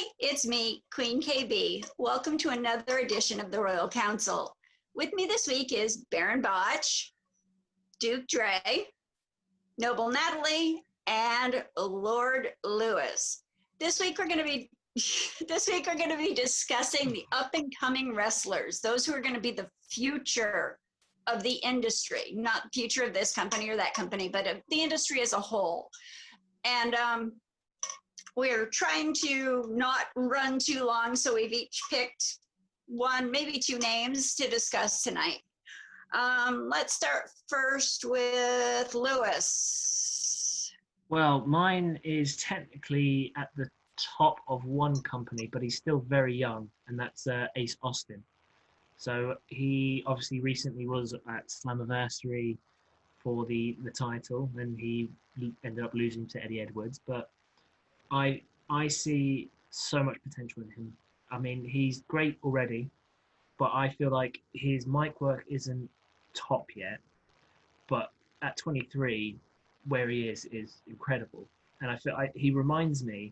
Hi, it's me, Queen KB. Welcome to another edition of the Royal Council. With me this week is Baron Botch, Duke Dre, Noble Natalie, and Lord Lewis. This week we're going to be discussing the up and coming wrestlers, those who are going to be the future of the industry, not the future of this company or that company, but of the industry as a whole. And we're trying to not run too long, so we've each picked one, maybe two names to discuss tonight. Let's start first with Lewis. Well, mine is technically at the top of one company, but he's still very young, and that's Ace Austin. So he obviously recently was at Slammiversary for the title, and he ended up losing to Eddie Edwards. But I see so much potential in him. I mean, he's great already, but I feel like his mic work isn't top yet. But at 23, where he is incredible. And I feel he reminds me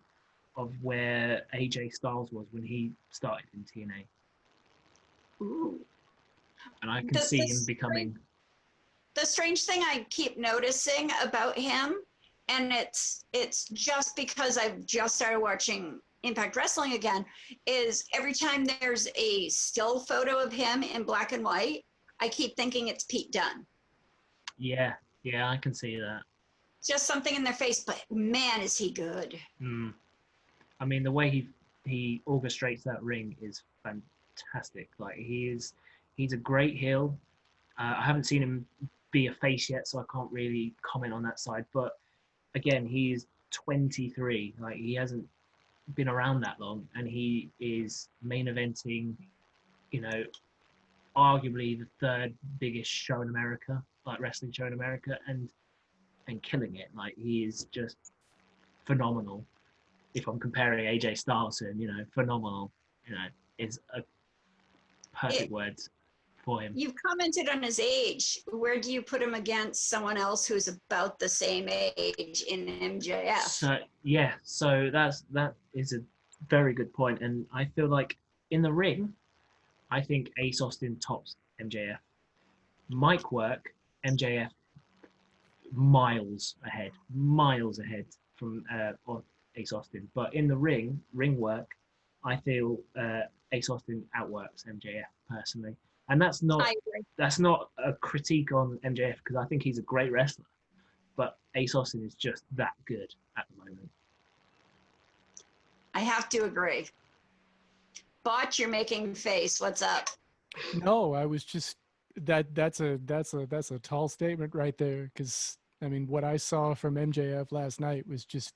of where AJ Styles was when he started in TNA. Ooh. And I can see him becoming... The strange thing I keep noticing about him, and it's just because I've just started watching Impact Wrestling again, is every time there's a still photo of him in black and white, I keep thinking it's Pete Dunne. Yeah, I can see that. Just something in their face, but man, is he good. I mean, the way he orchestrates that ring is fantastic. Like, he's a great heel. I haven't seen him be a face yet, so I can't really comment on that side. But again, he's 23. Like, he hasn't been around that long, and he is main eventing, arguably the third biggest show in America, like wrestling show in America, and killing it. Like, he is just phenomenal. If I'm comparing AJ Styles to him, phenomenal, is a perfect word for him. You've commented on his age. Where do you put him against someone else who's about the same age in MJF? So that is a very good point. And I feel like in the ring, I think Ace Austin tops MJF. Mic work, MJF miles ahead from Ace Austin. But in the ring work, I feel Ace Austin outworks MJF personally. And that's not a critique on MJF, because I think he's a great wrestler. But Ace Austin is just that good at the moment. I have to agree. Botch, you're making face. What's up? No, I was just that's a tall statement right there, because I mean, what I saw from MJF last night was just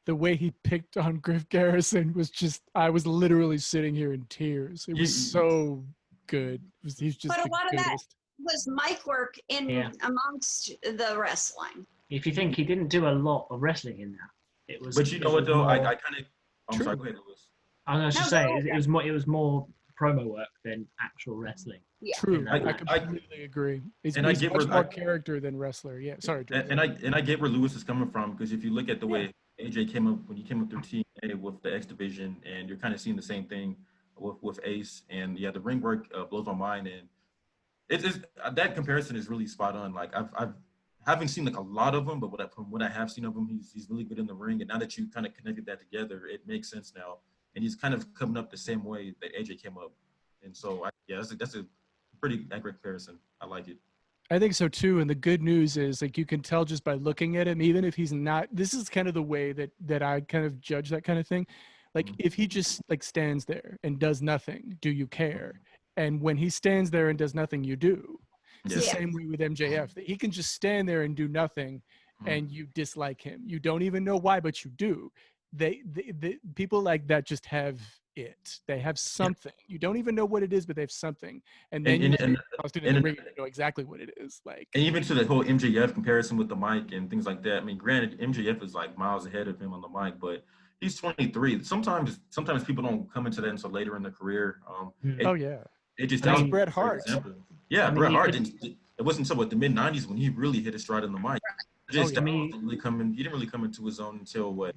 the way he picked on Griff Garrison was just, I was literally sitting here in tears. It was so good. He's just But a lot goodest. of that was mic work amongst the wrestling. If you think he didn't do a lot of wrestling in that, it was. But you know what though, I kind of. I'm sorry. Go ahead, Lewis. I was just saying it was more promo work than actual wrestling. Yeah. True. I completely agree. He's much more character than wrestler. Yeah. Sorry. And I get where Lewis is coming from, because if you look at the way AJ came up when he came up through TNA with the X Division, and you're kind of seeing the same thing with Ace, and the ring work blows my mind, and it's that comparison is really spot on. Like, I haven't seen like a lot of them, but from what I have seen of him, he's really good in the ring, and now that you kind of connected that together, it makes sense now, and he's kind of coming up the same way that AJ came up, and so that's a pretty accurate comparison. I like it. I think so too. And the good news is, like, you can tell just by looking at him, even if he's not, this is kind of the way that I kind of judge that kind of thing. Like, if he just like stands there and does nothing, do you care? And when he stands there and does nothing, you do. It's the same way with MJF. He can just stand there and do nothing, and you dislike him. You don't even know why, but you do. They people like that just have it. They have something. You don't even know what it is, but they have something. And then you know exactly what it is. Like, and even to the whole MJF comparison with the mic and things like that. I mean, granted, MJF is like miles ahead of him on the mic, but he's 23. Sometimes people don't come into that until later in their career. It just that's Bret Hart. Yeah, Bret Hart. It wasn't until the mid '90s when he really hit his stride on the mic. He didn't really come into his own until what?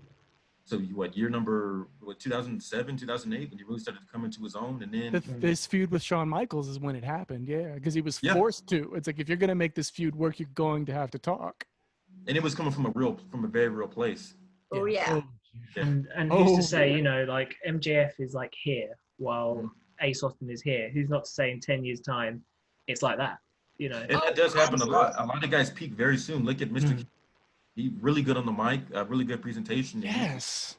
So year number 2007, 2008 when he really started to come into his own, and then This feud with Shawn Michaels is when it happened, yeah, because he was Yeah. forced to. It's like if you're gonna make this feud work, you're going to have to talk. and it was coming from a very real place. Oh yeah. And who's Oh, to say, you know, like MJF is like here while Ace Austin is here. Who's not to say in 10 years' time it's like that, you know? And that does happen a lot. A lot of guys peak very soon. Look at Mr. King. He really good on the mic, really good presentation. yes.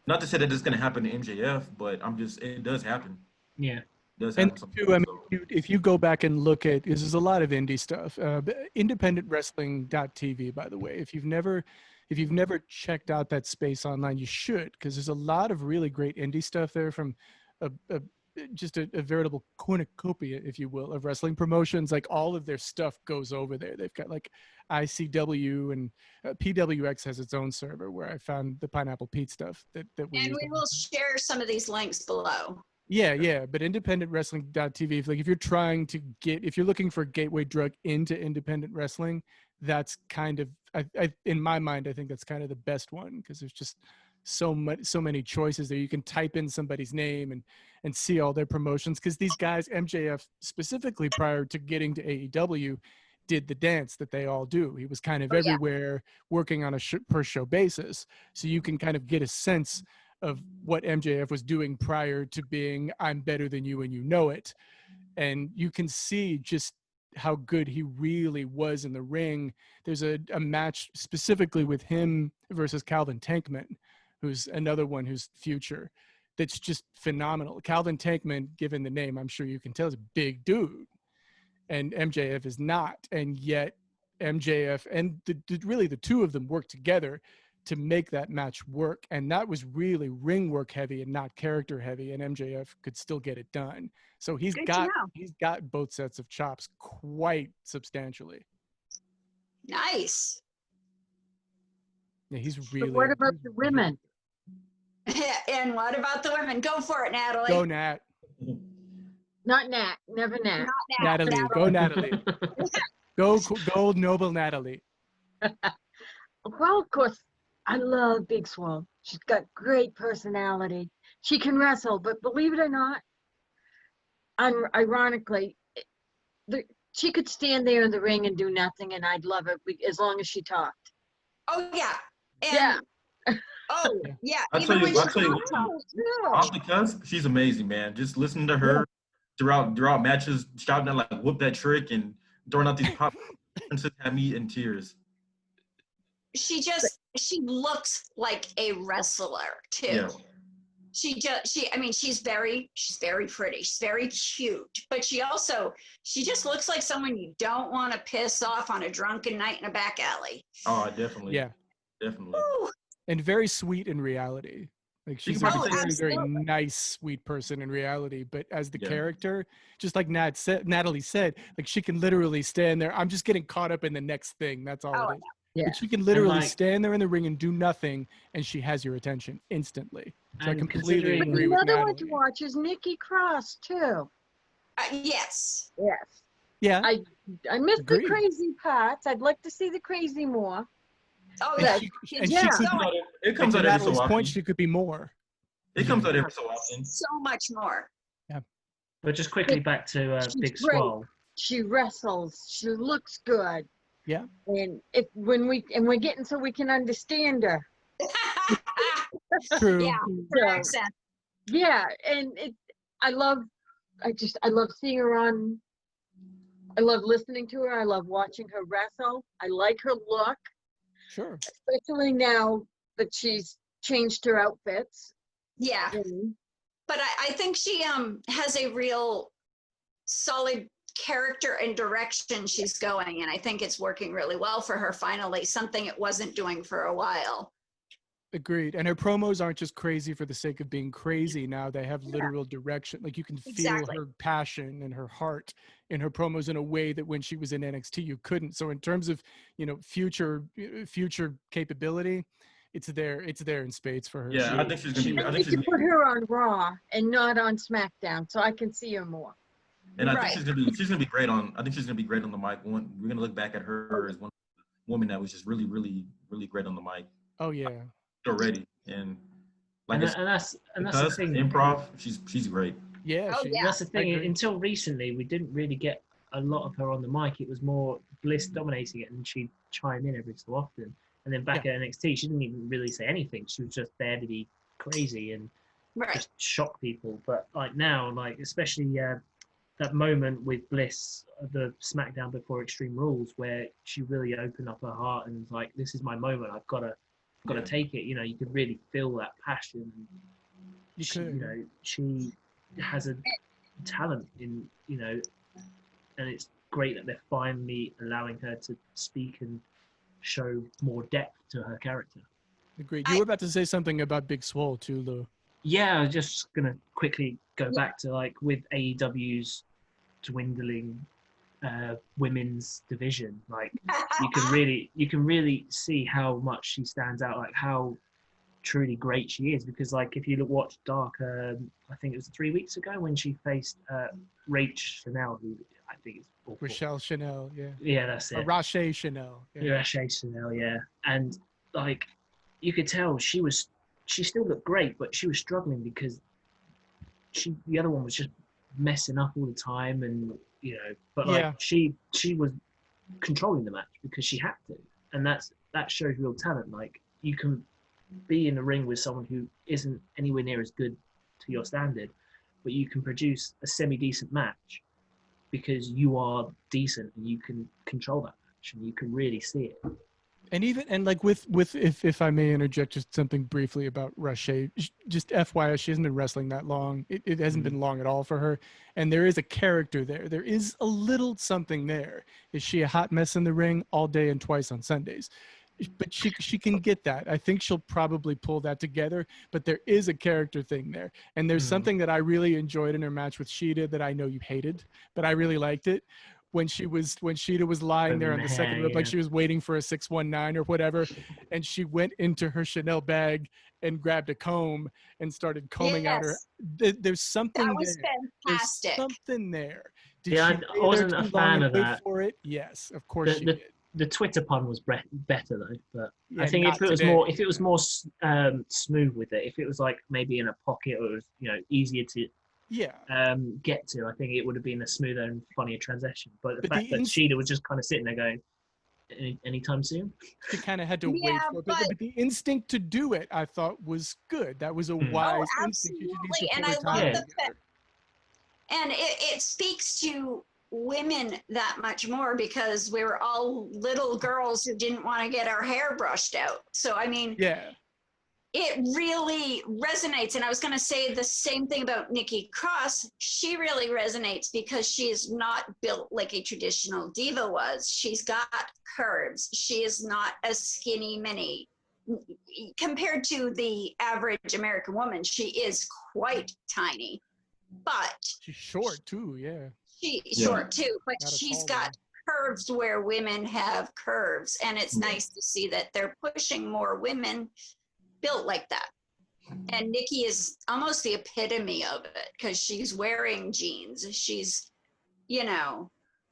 Not to say that it's going to happen to MJF, but it does happen. Yeah. It does And happen. too, I mean, if you go back and look at, there's a lot of indie stuff. Independentwrestling.tv, by the way, if you've never checked out that space online, you should, because there's a lot of really great indie stuff there from just a veritable cornucopia, if you will, of wrestling promotions. Like all of their stuff goes over there. They've got like ICW and PWX has its own server where I found the Pineapple Pete stuff that we And use. we will share some of these links below. Yeah, but independentwrestling.tv, if you're trying to if you're looking for a gateway drug into independent wrestling, that's kind of, in my mind, I think that's kind of the best one, because there's just so many choices there. You can type in somebody's name and see all their promotions, because these guys, MJF specifically, prior to getting to AEW, did the dance that they all do. He was kind of everywhere, working on a per show basis, so you can kind of get a sense of what MJF was doing prior to being I'm better than you and you know it. And you can see just how good he really was in the ring. There's a match specifically with him versus Calvin Tankman, who's another one who's future, that's just phenomenal. Calvin Tankman, given the name, I'm sure you can tell, is a big dude, and MJF is not. And yet MJF and really the two of them work together to make that match work. And that was really ring work heavy and not character heavy, and MJF could still get it done. So he's got both sets of chops quite substantially. Nice. Yeah, he's really. But what about the women? And what about the women? Go for it, Natalie. Go Nat. Not Nat, never Nat. Not Natalie. Go Natalie. Go noble Natalie. Well, of course, I love Big Swole. She's got great personality. She can wrestle, but believe it or not, ironically, she could stand there in the ring and do nothing, and I'd love it as long as she talked. Oh yeah. And, Yeah. Oh yeah. I'll tell you what, Yeah. off the cusp, she's amazing, man. Just listening to her throughout matches, shouting out like "whoop that trick" and throwing out these pop references had me in tears. She looks like a wrestler too. Yeah. She's very pretty. She's very cute, but she just looks like someone you don't want to piss off on a drunken night in a back alley. Oh, definitely. Yeah. Definitely. Ooh. And very sweet in reality. Like she's a very nice, sweet person in reality, but as the character, just like Natalie said, like she can literally stand there. I'm just getting caught up in the next thing. That's all it is. Yeah. But she can literally stand there in the ring and do nothing, and she has your attention instantly. So I completely agree with Another Natalie. one to watch is Nikki Cross too. Yes. Yes. Yeah. I missed the crazy parts. I'd like to see the crazy more. Oh And yeah. It comes out every so often. Point, she could be more. It comes out every so often. So much more. Yeah. But just quickly back to Big Swole. She wrestles. She looks good. Yeah. And we're getting so we can understand her. True. Yeah. Her accent. Yeah, and I love seeing her on. I love listening to her. I love watching her wrestle. I like her look. Sure. Especially now that she's changed her outfits. Yeah. But I think she has a real solid character and direction she's going, and I think it's working really well for her finally, something it wasn't doing for a while. Agreed. And her promos aren't just crazy for the sake of being crazy. Now they have literal direction. Like you can feel her passion and her heart in her promos in a way that when she was in NXT you couldn't. So in terms of, future capability, it's there in spades for her. Yeah, I think she's gonna be. I think you put her on Raw and not on SmackDown, so I can see her more. And I think she's gonna be great on. I think she's gonna be great on the mic. We're gonna look back at her as one woman that was just really, really, really great on the mic. Oh yeah. Already, and Like it's and that's the because thing. improv, she's great. Yeah, Oh, she yeah. That's the is. I thing. agree. Until recently, we didn't really get a lot of her on the mic. It was more Bliss dominating it, and she'd chime in every so often. And then back at NXT, she didn't even really say anything. She was just there to be crazy and Right. just shock people. But like now, like especially that moment with Bliss, the SmackDown before Extreme Rules, where she really opened up her heart and was like, "This is my moment. I've got to take it." You know, you could really feel that passion. She has a talent in, and it's great that they're finally allowing her to speak and show more depth to her character. Agreed. You were about to say something about Big Swole too, Lou. Yeah, I was just gonna quickly go back to like with AEW's dwindling women's division. Like you can really see how much she stands out, like how truly great she is. Because like if you watch Dark, I think it was 3 weeks ago when she faced Rach Chanel, who I think is awful. Rochelle Chanel, yeah. Yeah, that's it. Rache Chanel. Yeah, Rache Chanel, yeah. And like you could tell she still looked great, but she was struggling because the other one was just messing up all the time, and but like she was controlling the match because she had to, and that shows real talent. Like you can be in the ring with someone who isn't anywhere near as good to your standard, but you can produce a semi-decent match because you are decent and you can control that match and you can really see it. And like with if I may interject just something briefly about Rache, just FYI, she hasn't been wrestling that long. It hasn't been long at all for her. And there is a character there. There is a little something there. Is she a hot mess in the ring all day and twice on Sundays? But she can get that. I think she'll probably pull that together. But there is a character thing there. And there's something that I really enjoyed in her match with Sheeta that I know you hated, but I really liked it. When Sheeta was lying there on the second rope, like she was waiting for a 619 or whatever, and she went into her Chanel bag and grabbed a comb and started combing out her. There's something that was there. fantastic. There's something there. Did she I wasn't a fan of that. For it? Yes, of course she did. The Twitter pun was better though, but yeah, I think if it was more smooth with it, if it was like maybe in a pocket or it was easier to get to, I think it would have been a smoother and funnier transition. But the fact that Sheeta was just kind of sitting there going, anytime soon? She kind of had to wait for it. But the instinct to do it, I thought, was good. That was a wise instinct. Absolutely. And I love the fact, and it speaks to women that much more because we were all little girls who didn't want to get our hair brushed out. So, I mean, it really resonates. And I was going to say the same thing about Nikki Cross. She really resonates because she is not built like a traditional diva was. She's got curves. She is not a skinny mini. Compared to the average American woman, she is quite tiny. But she's short too, She's short too, but she's got curves where women have curves. And it's nice to see that they're pushing more women built like that. And Nikki is almost the epitome of it because she's wearing jeans. She's,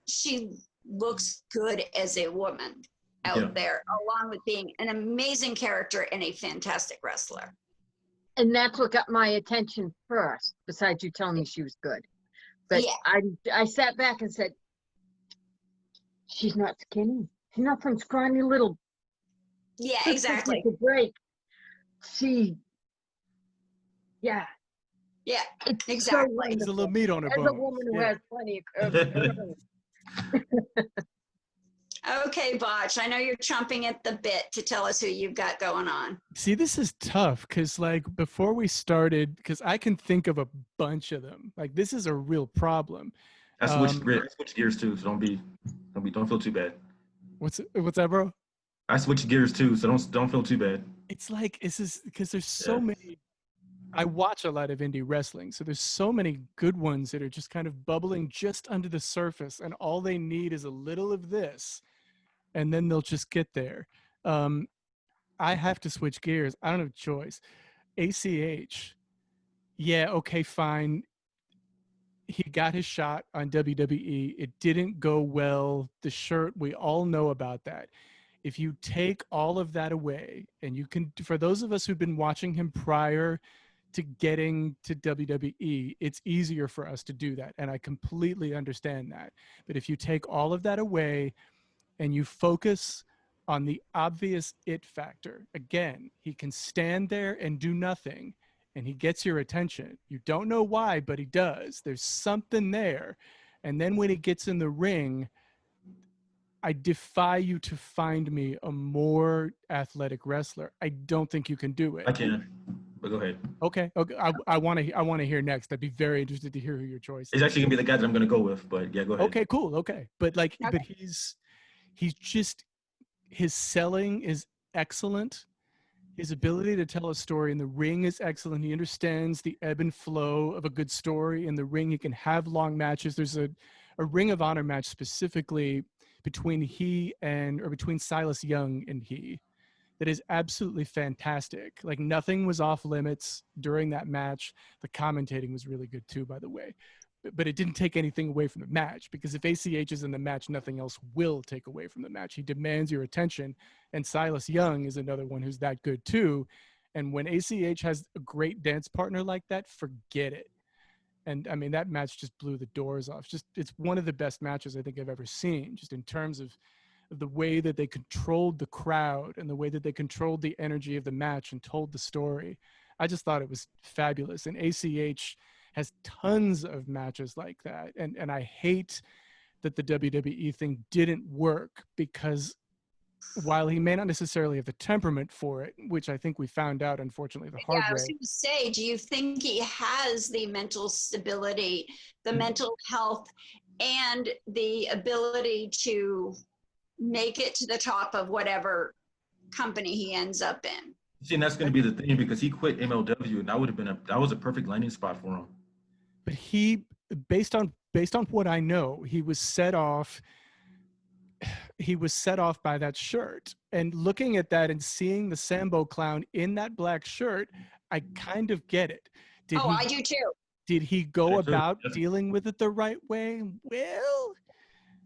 she looks good as a woman out there, along with being an amazing character and a fantastic wrestler. And that's what got my attention first, besides you telling me she was good. But I sat back and said, she's not skinny. She's not some scrawny little. Yeah, exactly. To break. Yeah, exactly. So there's a little meat on her as bone. A woman who has plenty of curves. Okay, Botch, I know you're chomping at the bit to tell us who you've got going on. See, this is tough because, like, before we started, because I can think of a bunch of them. Like, this is a real problem. I switch gears too, so don't feel too bad. What's that, bro? I switch gears too, so don't feel too bad. It's like because there's so many. I watch a lot of indie wrestling, so there's so many good ones that are just kind of bubbling just under the surface, and all they need is a little of this, and then they'll just get there. I have to switch gears. I don't have a choice. ACH. Yeah, okay, fine. He got his shot on WWE. It didn't go well. The shirt, we all know about that. if you take all of that away, and you can, for those of us who've been watching him prior to getting to WWE, it's easier for us to do that. And I completely understand that. But if you take all of that away and you focus on the obvious it factor, again, he can stand there and do nothing and he gets your attention. You don't know why, but he does. There's something there. And then when he gets in the ring, I defy you to find me a more athletic wrestler. I don't think you can do it. I can, but go ahead. Okay. I want to hear next. I'd be very interested to hear who your choice is. It's actually gonna be the guy that I'm gonna go with, but yeah, go ahead. Okay, cool. Okay. But he's just, his selling is excellent. His ability to tell a story in the ring is excellent. He understands the ebb and flow of a good story in the ring. He can have long matches. There's a Ring of Honor match specifically between Silas Young and he that is absolutely fantastic. Like, nothing was off limits during that match. The commentating was really good too, by the way. But it didn't take anything away from the match, because if ACH is in the match, nothing else will take away from the match. He demands your attention. And Silas Young is another one who's that good too. And when ACH has a great dance partner like that, forget it. And I mean, that match just blew the doors off. It's one of the best matches I think I've ever seen, just in terms of the way that they controlled the crowd and the way that they controlled the energy of the match and told the story. I just thought it was fabulous. And ACH has tons of matches like that. And I hate that the WWE thing didn't work, because while he may not necessarily have the temperament for it, which I think we found out, unfortunately, the hard way. I was going to say, do you think he has the mental stability, the mental health, and the ability to make it to the top of whatever company he ends up in? See, and that's going to be the thing, because he quit MLW, and that was a perfect landing spot for him. But he, based on what I know, he was set off by that shirt. And looking at that and seeing the Sambo clown in that black shirt, I kind of get it. I do too. Did he go about dealing with it the right way? Well,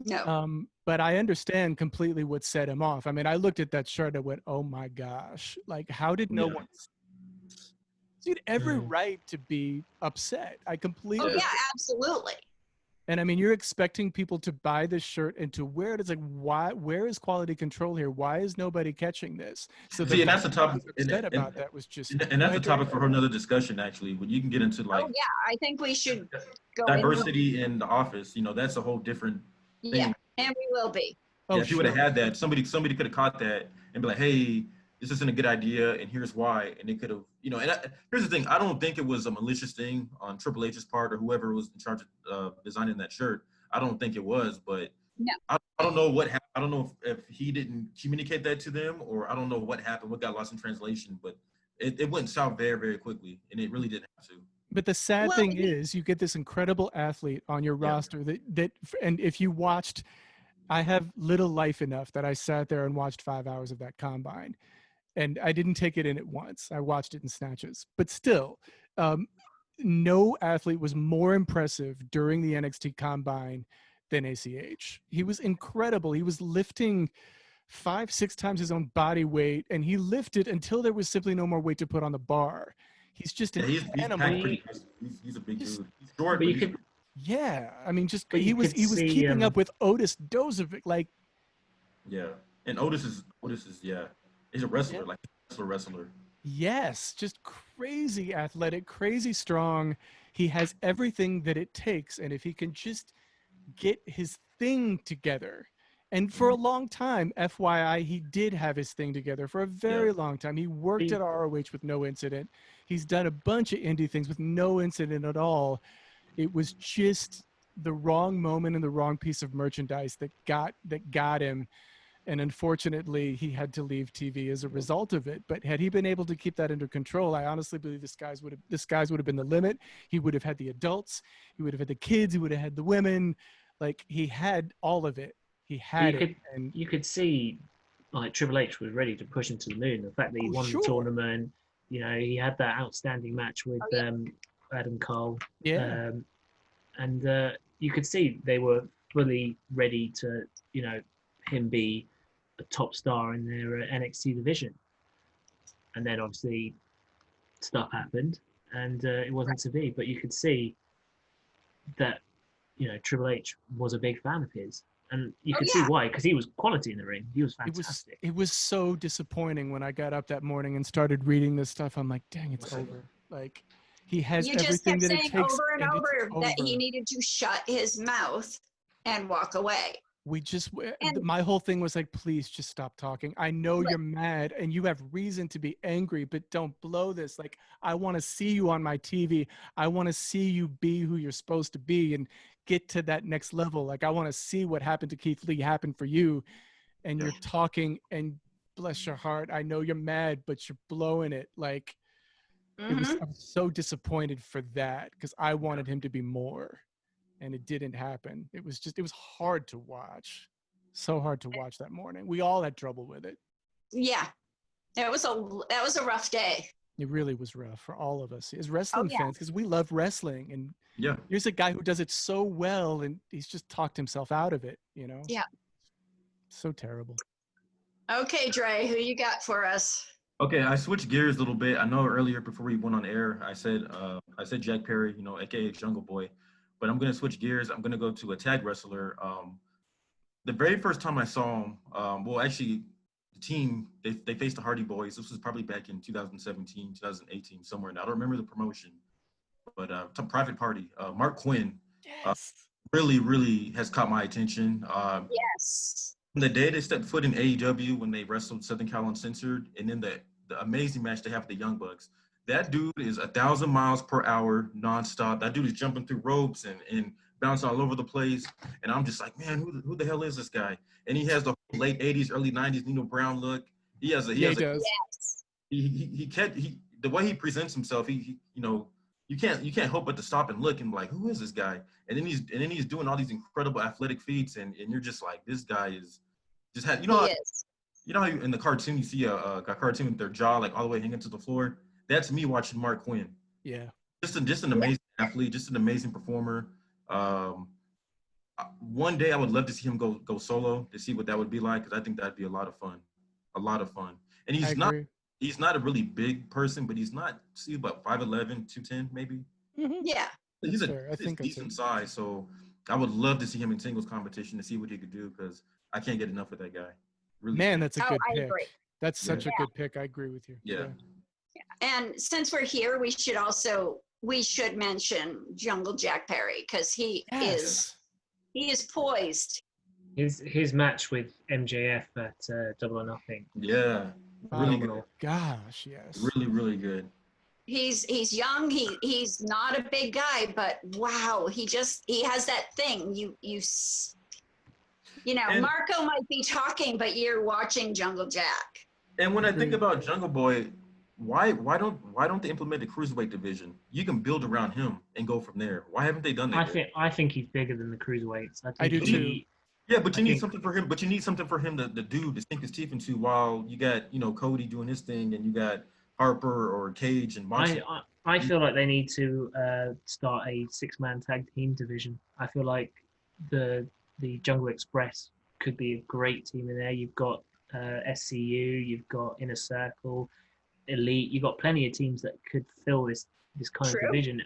no. But I understand completely what set him off. I mean, I looked at that shirt and went, oh my gosh, like, how did no one? He had every right to be upset. I completely. Oh yeah, absolutely. And I mean, you're expecting people to buy this shirt and to wear it. It's like, why? Where is quality control here? Why is nobody catching this? So and that's the topic. About that was just. And that's a topic for another discussion, actually. When you can get into like. Oh yeah, I think we should go diversity in the office. That's a whole different thing. Yeah, and we will be. Yeah, if you would have had that, somebody could have caught that and be like, hey, this isn't a good idea, and here's why. And it could have, here's the thing. I don't think it was a malicious thing on Triple H's part or whoever was in charge of designing that shirt. I don't think it was, but no. I don't know what happened. I don't know if he didn't communicate that to them, or I don't know what happened, what got lost in translation, but it went south very, very quickly, and it really didn't have to. But the sad thing is, you get this incredible athlete on your roster that, and if you watched, I have little life enough that I sat there and watched 5 hours of that combine. And I didn't take it in at once. I watched it in snatches. But still, no athlete was more impressive during the NXT Combine than ACH. He was incredible. He was lifting 5-6 times his own body weight, and he lifted until there was simply no more weight to put on the bar. He's just an animal. He's a big dude. He's short, but I mean, just he was keeping up with Otis Dozovic, like. Yeah, and Otis is he's a wrestler, like a wrestler. Yes, just crazy athletic, crazy strong. He has everything that it takes, and if he can just get his thing together. And for a long time, FYI, he did have his thing together for a very long time. He worked at ROH with no incident. He's done a bunch of indie things with no incident at all. It was just the wrong moment and the wrong piece of merchandise that got him. And unfortunately, he had to leave TV as a result of it. But had he been able to keep that under control, I honestly believe the skies would have been the limit. He would have had the adults. He would have had the kids. He would have had the women. Like, he had all of it. He had it. And you could see, like, Triple H was ready to push him to the moon. The fact that he won the tournament, he had that outstanding match with Adam Cole. Yeah. And you could see they were fully ready to, him be a top star in their NXT division. And then obviously stuff happened, and it wasn't to be. But you could see that, Triple H was a big fan of his, and you could see why, because he was quality in the ring. He was fantastic. It was so disappointing when I got up that morning and started reading this stuff. I'm like, dang, it's over. Like, he has You just everything kept that it saying takes. over and over that he over. needed to shut his mouth and walk away. My whole thing was like, please just stop talking. I know you're mad and you have reason to be angry, but don't blow this. Like, I want to see you on my TV. I want to see you be who you're supposed to be and get to that next level. Like, I want to see what happened to Keith Lee happen for you. And you're talking, and bless your heart, I know you're mad, but you're blowing it. Like, I was so disappointed for that because I wanted him to be more. And it didn't happen. It was hard to watch. So hard to watch that morning. We all had trouble with it. Yeah. That was a rough day. It really was rough for all of us as wrestling fans, because we love wrestling. And here's a guy who does it so well, and he's just talked himself out of it, Yeah. So terrible. Okay, Dre, who you got for us? Okay, I switched gears a little bit. I know earlier before we went on air, I said Jack Perry, aka Jungle Boy. But I'm going to switch gears. I'm going to go to a tag wrestler. The very first time I saw him, actually, the team, they faced the Hardy Boys. This was probably back in 2017, 2018, somewhere. Now, I don't remember the promotion, but some private party. Mark Quinn really, really has caught my attention. Yes. From the day they stepped foot in AEW, when they wrestled Southern Cal Uncensored, and then the amazing match they have with the Young Bucks. That dude is 1,000 miles per hour nonstop. That dude is jumping through ropes and bouncing all over the place. And I'm just like, man, who the hell is this guy? And he has the late 80s, early 90s Nino Brown look. He does. Yes. The way he presents himself, you can't help but to stop and look and be like, who is this guy? And then he's doing all these incredible athletic feats, and you're just like, this guy is just had you know how in the cartoon you see a cartoon with their jaw like all the way hanging to the floor? That's me watching Mark Quinn. Yeah. Just an amazing athlete, just an amazing performer. One day I would love to see him go solo to see what that would be like, because I think that'd be a lot of fun. And he's not a really big person, but he's about 5'11", 210 maybe. Mm-hmm. Yeah. He's a decent size, so I would love to see him in singles competition to see what he could do, because I can't get enough of that guy. Really. Man, that's a good pick. Agree. That's such a good pick. I agree with you. Yeah. And since we're here, we should mention Jungle Jack Perry, because he is poised. His match with MJF at Double or Nothing. Yeah. Really good. Gosh, yes. Really, really good. He's young. He's not a big guy, but wow, he has that thing. Marco might be talking, but you're watching Jungle Jack. And when I think about Jungle Boy, why don't they implement the cruiserweight division? You can build around him and go from there. Why haven't they done that? I think he's bigger than the cruiserweights. I do too. Yeah, but you need something for him. But you need something for him to do to sink his teeth into, while you got Cody doing his thing, and you got Harper or Cage and Moxley. I feel like they need to start a 6-man tag team division. I feel like the Jungle Express could be a great team in there. You've got SCU, you've got Inner Circle, Elite. You've got plenty of teams that could fill this kind of division.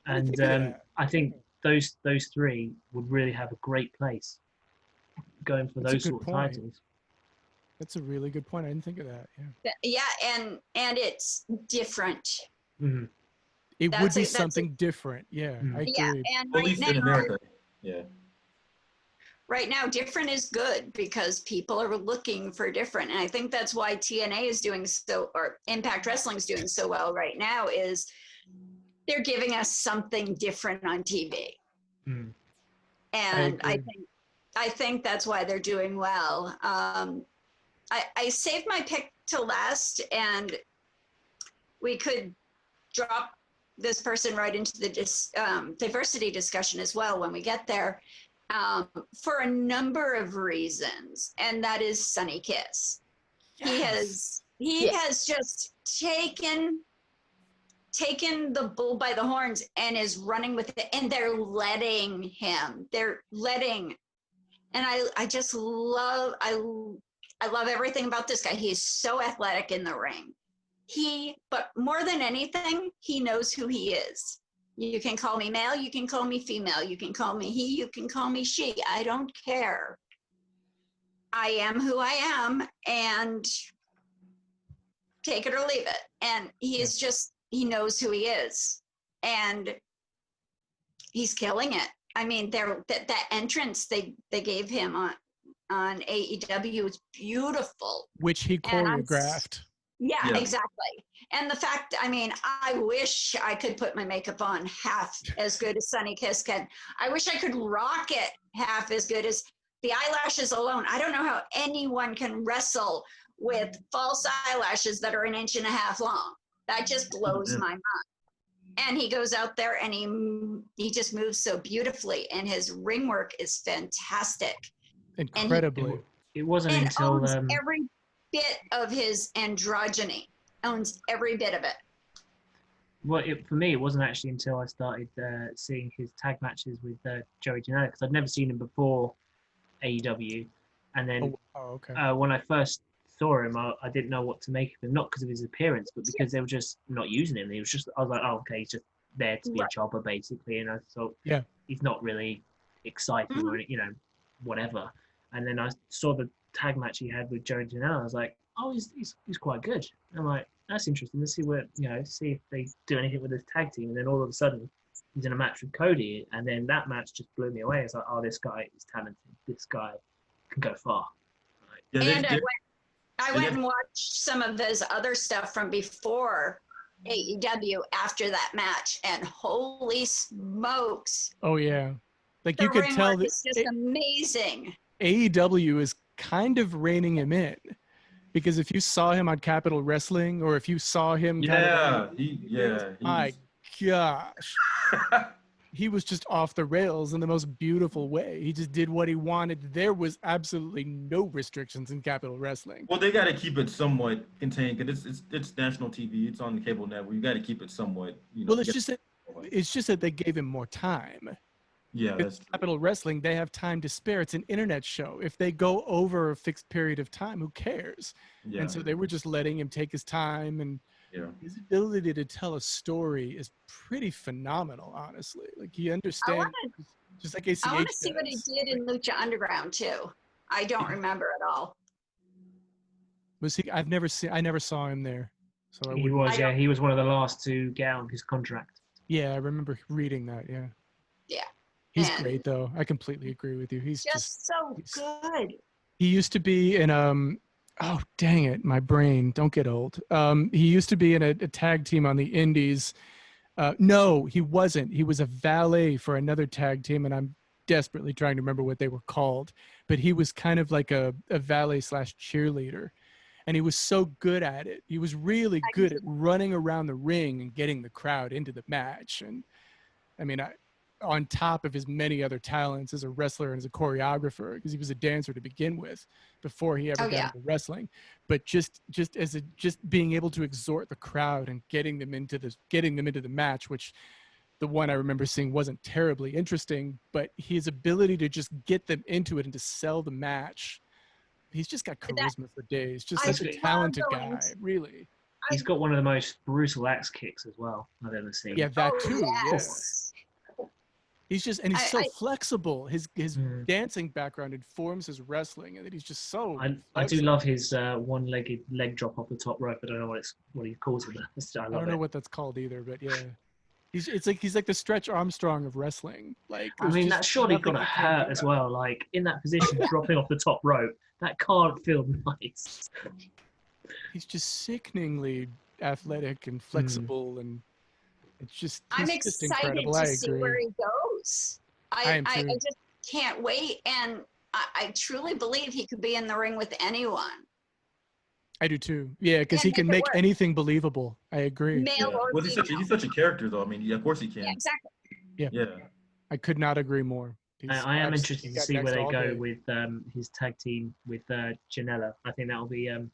And I think those three would really have a great place going for those sort of titles. That's a really good point. I didn't think of that. Yeah, and it's different. Mm-hmm. It would be something different. Yeah, I agree. Yeah, and at least in America. Yeah. Right now, different is good, because people are looking for different. And I think that's why TNA is doing or Impact Wrestling is doing so well right now, is they're giving us something different on TV. Mm. And I think that's why they're doing well. I saved my pick to last, and we could drop this person right into the diversity discussion as well when we get there, for a number of reasons, and that is Sonny Kiss. Yes. He has just taken the bull by the horns and is running with it, and they're letting him. And I I love everything about this guy. He is so athletic in the ring. But more than anything, he knows who he is. You can call me male, you can call me female, you can call me he, you can call me she. I don't care. I am who I am, and take it or leave it. And he knows who he is. And he's killing it. I mean, that entrance they gave him on AEW was beautiful. Which he choreographed. Yeah, exactly. And the fact, I mean, I wish I could put my makeup on half as good as Sunny Kiss can. I wish I could rock it half as good as the eyelashes alone. I don't know how anyone can wrestle with false eyelashes that are 1.5 inches long. That just blows my mind. And he goes out there and he just moves so beautifully, and his ring work is fantastic. Incredibly. It wasn't until owns every bit of his androgyny. Owns every bit of it. Well, for me, it wasn't actually until I started seeing his tag matches with Joey Janela, because I'd never seen him before AEW, and then when I first saw him, I didn't know what to make of him, not because of his appearance, but because they were just not using him. I was like, oh, okay, he's just there to be a chopper, basically, and I thought, he's not really exciting or whatever. And then I saw the tag match he had with Joey Janela. I was like, oh, he's quite good. And I'm like, that's interesting. Let's see if they do anything with this tag team. And then all of a sudden, he's in a match with Cody, and then that match just blew me away. It's like, oh, this guy is talented. This guy can go far. And I went and watched some of his other stuff from before AEW after that match, and holy smokes! Oh yeah, like you could tell that it's just amazing. AEW is kind of reining him in, because if you saw him on Capitol Wrestling, or if you saw him, my gosh, he was just off the rails in the most beautiful way. He just did what he wanted. There was absolutely no restrictions in Capitol Wrestling. Well, they got to keep it somewhat contained, because it's national TV. It's on the cable network. You got to keep it somewhat. Well, it's just that they gave him more time. Yeah, with Capitol Wrestling, they have time to spare. It's an internet show. If they go over a fixed period of time, who cares? And so they were just letting him take his time, and his ability to tell a story is pretty phenomenal, honestly. Like, he understands, just like ACH I want to see what he did in Lucha Underground too. I don't remember at all. Was he? I never saw him there. So he was one of the last to get out of his contract. Yeah, I remember reading that. Yeah. He's great, though. I completely agree with you. He's just so good. He used to be in oh dang it, my brain, don't get old. He used to be in a tag team on the Indies. No, he wasn't. He was a valet for another tag team, and I'm desperately trying to remember what they were called. But he was kind of like a valet / cheerleader, and he was so good at it. He was really good at running around the ring and getting the crowd into the match. And I mean, on top of his many other talents as a wrestler and as a choreographer, because he was a dancer to begin with before he ever got into wrestling, but just being able to exhort the crowd and getting them into the match, which the one I remember seeing wasn't terribly interesting, but his ability to just get them into it and to sell the match, he's just got charisma for days. Just such a talented guy, really. He's got one of the most brutal axe kicks as well I've ever seen. Yeah, that too. Yes. He's just, and he's so flexible. His dancing background informs his wrestling, and that he's just so. I do love his one-legged leg drop off the top rope. I don't know what he calls it. I don't know what that's called either, but yeah, he's like the Stretch Armstrong of wrestling. Like, I mean, that's surely got to hurt as well. Like, in that position, dropping off the top rope, that can't feel nice. He's just sickeningly athletic and flexible and. It's just, I'm excited to see where he goes. I just can't wait. And I truly believe he could be in the ring with anyone. I do too. Yeah, because he can make anything believable. I agree. Male or well, he's such a character, though. I mean, of course he can. Yeah, exactly. Yeah. I could not agree more. I am interested to see where they go with his tag team with Janela. I think that'll be an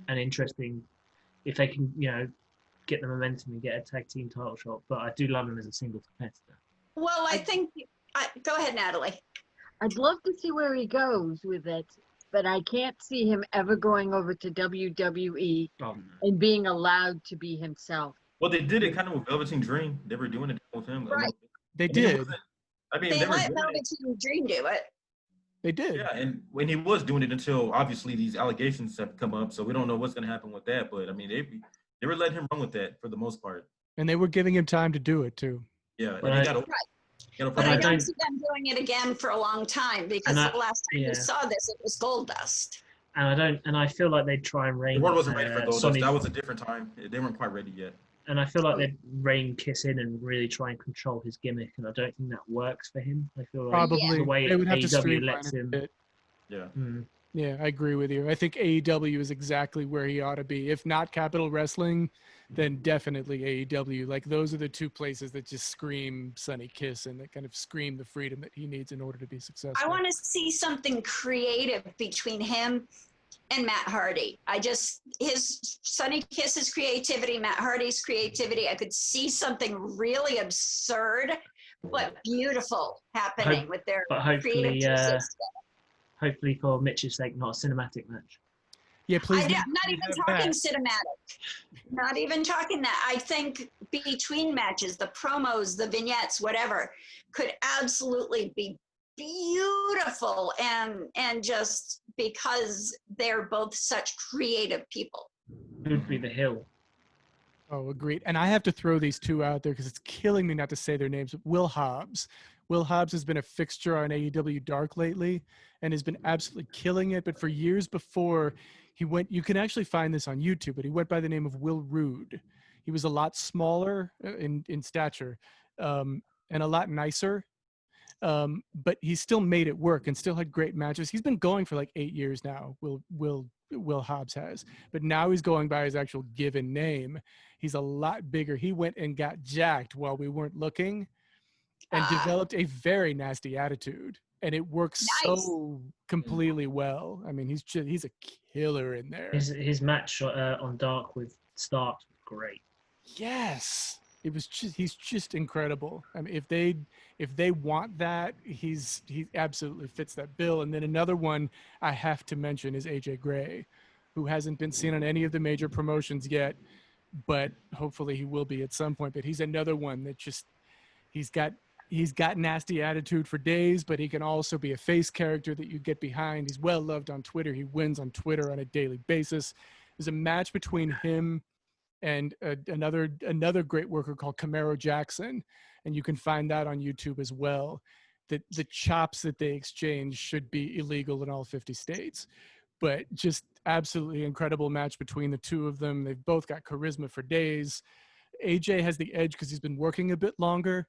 interesting, if they can, get the momentum and get a tag team title shot, but I do love him as a singles competitor. Well, I think go ahead, Natalie. I'd love to see where he goes with it, but I can't see him ever going over to WWE Oh, no. and being allowed to be himself. Well, they did it kind of with Velveteen Dream. They were doing it with him. Right. They And it did. wasn't- I mean, They they were let doing it. Velveteen Dream do it. They did. Yeah, and when he was doing it until obviously these allegations have come up, so we don't know what's going to happen with that. But I mean, they were letting him run with that for the most part. And they were giving him time to do it too. Yeah, But and I- they got But But I I don't don't- see them doing it again for a long time because And the last time yeah. we saw this, it was Gold Dust. And I feel like they'd try and the rein world wasn't ready for Gold Dust. Sonny, That was a different time. They weren't quite ready yet. and I feel like they'd rein Kiss in and really try and control his gimmick, and I don't think that works for him. I feel like Probably the way they would have to AEW streamline lets it a him. bit. Yeah. Yeah, I agree with you. I think AEW is exactly where he ought to be. If not Capital Wrestling, then definitely AEW. Like those are the two places that just scream Sonny Kiss and that kind of scream the freedom that he needs in order to be successful. I want to see something creative between him and Matt Hardy. His Sonny Kiss's creativity, Matt Hardy's creativity. I could see something really absurd but beautiful happening with their But hopefully, creative juices. hopefully for Mitch's sake, not a cinematic match. Yeah, please. I'm not even have talking that. cinematic. Not even talking that. I think between matches, the promos, the vignettes, whatever, could absolutely be beautiful and just because they're both such creative people. Would be the Hill. Oh, agreed. And I have to throw these two out there because it's killing me not to say their names. Will Hobbs. Will Hobbs has been a fixture on AEW Dark lately and has been absolutely killing it. But for years before, he went, you can actually find this on YouTube, but he went by the name of Will Rude. He was a lot smaller in stature and a lot nicer. But he still made it work and still had great matches. He's been going for like 8 years now. Will Hobbs has, but now he's going by his actual given name. He's a lot bigger. He went and got jacked while we weren't looking, and developed a very nasty attitude. And it works so completely well. I mean, he's a killer in there. His match on Dark with Stark was great. Yes. He's just incredible. I mean, if they want that, he absolutely fits that bill. And then another one I have to mention is AJ Gray, who hasn't been seen on any of the major promotions yet, but hopefully he will be at some point. But he's another one that just he's got nasty attitude for days, but he can also be a face character that you get behind. He's well loved on Twitter. He wins on Twitter on a daily basis. There's a match between him and another great worker called Camaro Jackson, and you can find that on YouTube as well. That the chops that they exchange should be illegal in all 50 states, but just absolutely incredible match between the two of them. They've both got charisma for days. AJ has the edge because he's been working a bit longer,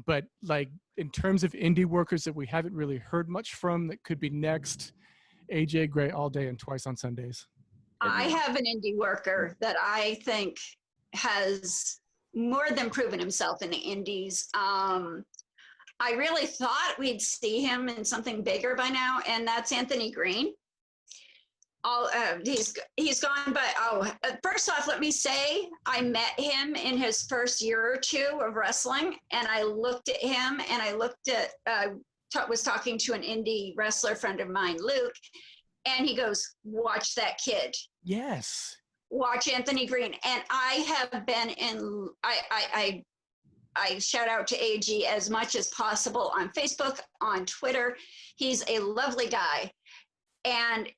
but like in terms of indie workers that we haven't really heard much from that could be next, AJ Gray all day and twice on Sundays. I have an indie worker that I think has more than proven himself in the indies. I really thought we'd see him in something bigger by now, and that's Anthony Green. He's gone, but first off, let me say I met him in his first year or two of wrestling, and I looked at him, and I looked at was talking to an indie wrestler friend of mine, Luke, and he goes, "Watch that kid." Yes. Watch Anthony Green. And I have been in, I shout out to AG as much as possible on Facebook, on Twitter. He's a lovely guy. And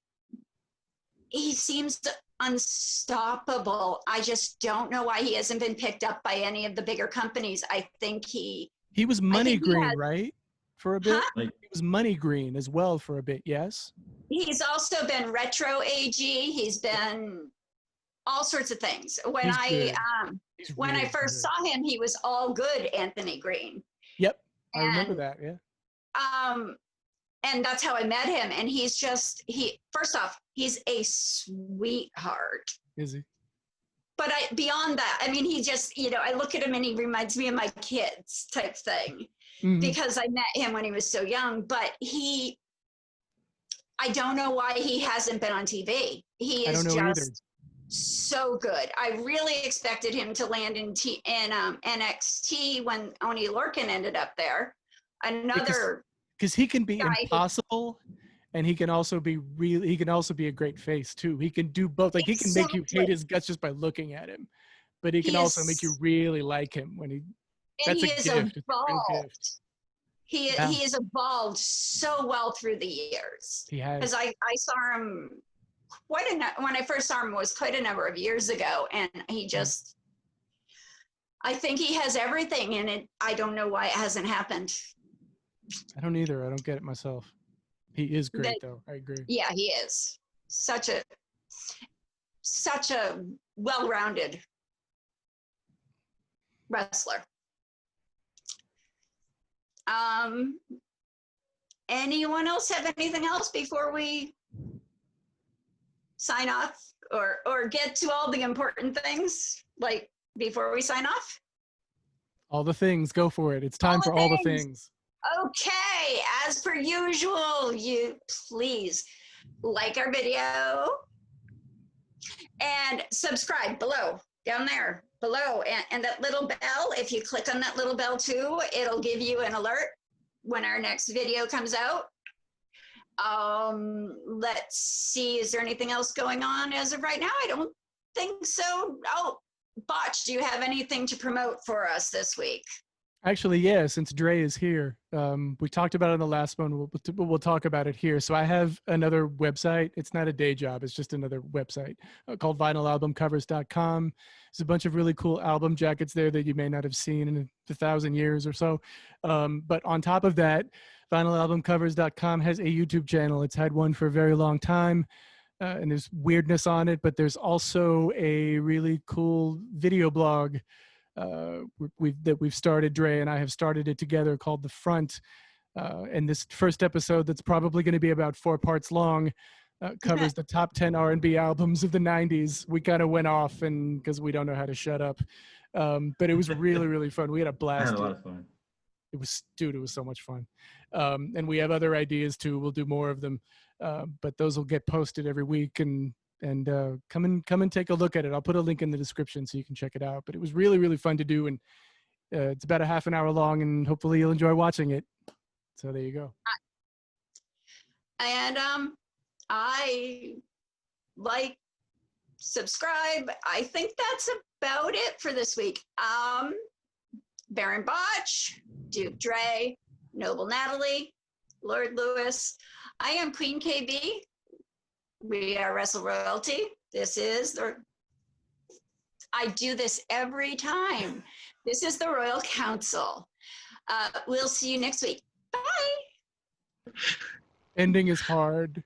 he seems unstoppable. I just don't know why he hasn't been picked up by any of the bigger companies. I think he was Money Green, right? For a bit? Huh? He was Money Green as well for a bit, yes? He's also been retro AG. He's been all sorts of things. When I first saw him, he was all good Anthony Green. Yep, I remember that. Yeah. And that's how I met him. And he's first off, he's a sweetheart. Is he? But beyond that, I mean, he just, I look at him and he reminds me of my kids type thing. Mm-hmm. Because I met him when he was so young, but I don't know why he hasn't been on TV. He is just so good. I really expected him to land in NXT when Oni Lorcan ended up there. Because he can be impossible and he can also be a great face too. He can do both. Like he can make you hate his guts just by looking at him, but he can also make you really like him when he. And That's he a is gift. It's a real evolved. gift. He has evolved so well through the years. He has. Because I saw him when I first saw him was quite a number of years ago, and he just. I think he has everything in it. I don't know why it hasn't happened. I don't either. I don't get it myself. He is great, though. I agree. Yeah, he is such a well-rounded wrestler. Anyone else have anything else before we sign off, or get to all the important things, like before we sign off? All the things. Go for it. It's time for all the things. Okay, as per usual, you please like our video and subscribe down there below, and that little bell, if you click on that little bell too, it'll give you an alert when our next video comes out. Let's see, is there anything else going on as of right now? I don't think so. Oh, Botch, do you have anything to promote for us this week? Actually, yeah, since Dre is here, we talked about it in the last one. We'll talk about it here. So I have another website. It's not a day job. It's just another website called vinylalbumcovers.com. There's a bunch of really cool album jackets there that you may not have seen in 1,000 years or so. But on top of that, vinylalbumcovers.com has a YouTube channel. It's had one for a very long time. And there's weirdness on it, but there's also a really cool video blog we've started. Dre and I have started it together, called The Front, and this first episode, that's probably going to be about 4 parts long, covers the top 10 R&B albums of the 90s. We kind of went off, and because we don't know how to shut up, but it was really, really fun. We had a blast. I had a lot of fun. It was so much fun. And we have other ideas too. We'll do more of them, but those will get posted every week, and come and take a look at it. I'll put a link in the description so you can check it out. But it was really, really fun to do, and it's about a half an hour long, and hopefully you'll enjoy watching it. So there you go. And I like, subscribe. I think that's about it for this week. Baron Botch, Duke Dre, Noble Natalie, Lord Lewis. I am Queen KB. We are Wrestle Royalty. This is I do this every time. This is the Royal Council. We'll see you next week. Bye. Ending is hard.